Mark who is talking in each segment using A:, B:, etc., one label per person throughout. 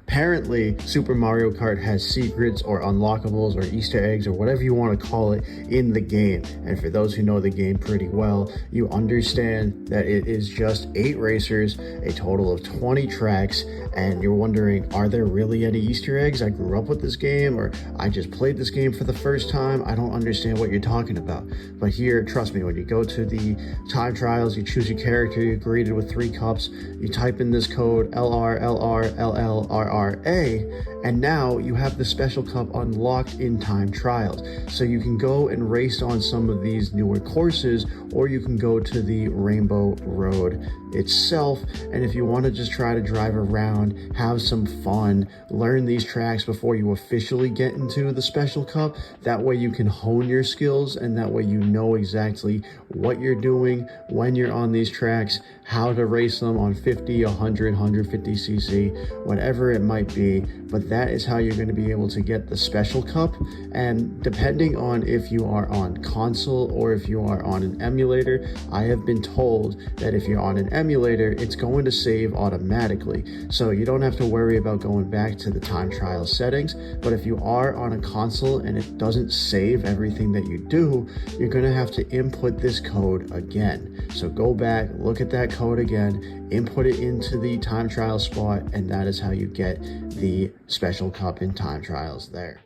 A: Apparently, Super Mario Kart has secrets or unlockables or Easter eggs or whatever you want to call it in the game. And for those who know the game pretty well, you understand that it is just 8 racers, a total of 20 tracks, and you're wondering, are there really any Easter eggs? I grew up with this game, or I just played this game for the first time. I don't understand what you're talking about. But here, trust me, when you go to the time trials, you choose your character, you're greeted with 3 cups, you type in this code LRLRLLRRA, and now you have the special cup unlocked in time trials. So you can go and race on some of these newer courses, or you can go to the Rainbow Road itself. And if you want to just try to drive around, have some fun, learn these tracks before you officially get into the special cup, that way you can hone your skills, and that way you know exactly what you're doing when you're on these tracks, how to race them on 50, 100, 150cc, whatever it might be. But that is how you're going to be able to get the special cup. And depending on if you are on console or if you are on an emulator, I have been told that if you're on an emulator, it's going to save automatically, so you don't have to worry about going back to the time trial settings. But if you are on a console and it doesn't save everything that you do, you're going to have to input this code again. So go back, look at that code again, input it into the time trial spot, and that is how you get the special cup in time trials there.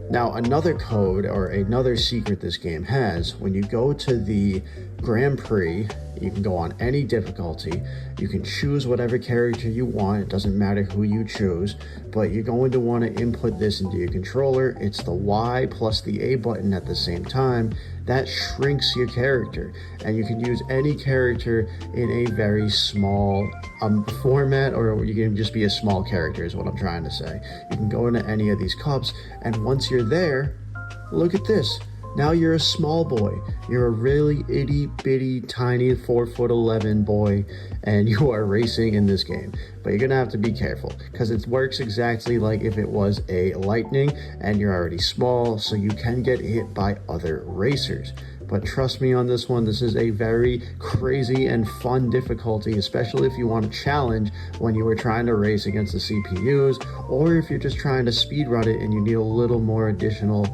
A: Now, another code or another secret this game has, when you go to the Grand Prix, you can go on any difficulty. You can choose whatever character you want. It doesn't matter who you choose, but you're going to want to input this into your controller. It's the Y plus the A button at the same time. That shrinks your character, and you can use any character in a very small format, or you can just be a small character is what I'm trying to say. You can go into any of these cups, and once you're there, look at this. Now you're a small boy. You're a really itty bitty tiny 4'11" boy, and you are racing in this game. But you're gonna have to be careful, because it works exactly like if it was a lightning, and you're already small, so you can get hit by other racers. But trust me on this one, this is a very crazy and fun difficulty, especially if you want a challenge when you were trying to race against the CPUs, or if you're just trying to speedrun it and you need a little more additional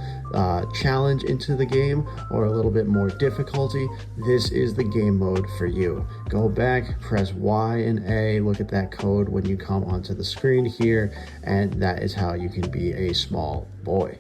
A: challenge into the game, or a little bit more difficulty. This is the game mode for you. Go back, press Y and A, look at that code when you come onto the screen here, and that is how you can be a small boy.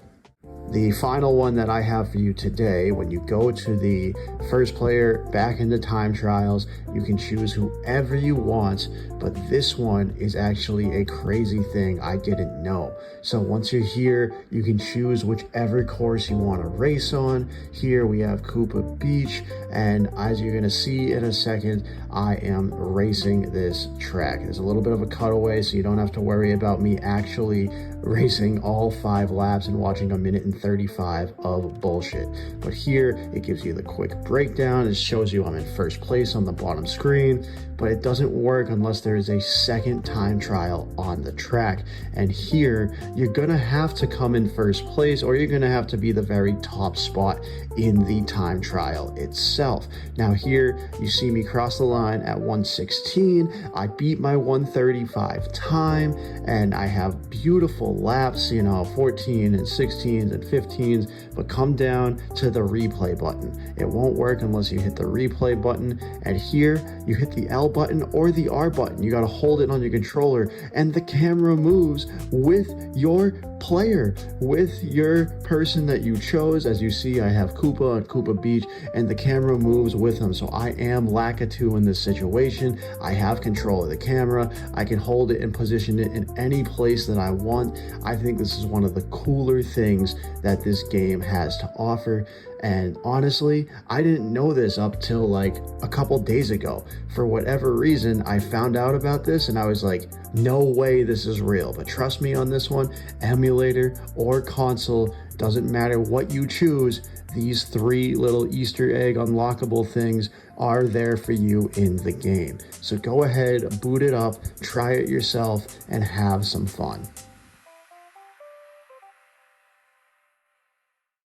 A: The final one that I have for you today, when you go to the first player back into time trials, you can choose whoever you want, but this one is actually a crazy thing I didn't know. So once you're here, you can choose whichever course you want to race on. Here we have Koopa Beach, and as you're going to see in a second, I am racing this track. There's a little bit of a cutaway, so you don't have to worry about me actually racing all 5 laps and watching 1:35 of bullshit. But here it gives you the quick breakdown. It shows you I'm in first place on the bottom screen, but it doesn't work unless there is a second time trial on the track. And here you're gonna have to come in first place, or you're gonna have to be the very top spot in the time trial itself. Now here you see me cross the line at 1:16. I beat my 1:35 time, and I have beautiful laps, 14 and 16s and 15s, but come down to the replay button. It won't work unless you hit the replay button, and here you hit the L button or the R button. You got to hold it on your controller, and the camera moves with your player, with your person that you chose. As you see, I have Koopa on Koopa Beach, and the camera moves with him. So I am Lakitu in this situation. I have control of the camera. I can hold it and position it in any place that I want. I think this is one of the cooler things that this game has to offer. And honestly, I didn't know this up till like a couple days ago. For whatever reason, I found out about this and I was like, no way this is real. But trust me on this one, emulator or console, doesn't matter what you choose, these 3 little Easter egg unlockable things are there for you in the game. So go ahead, boot it up, try it yourself, and have some fun.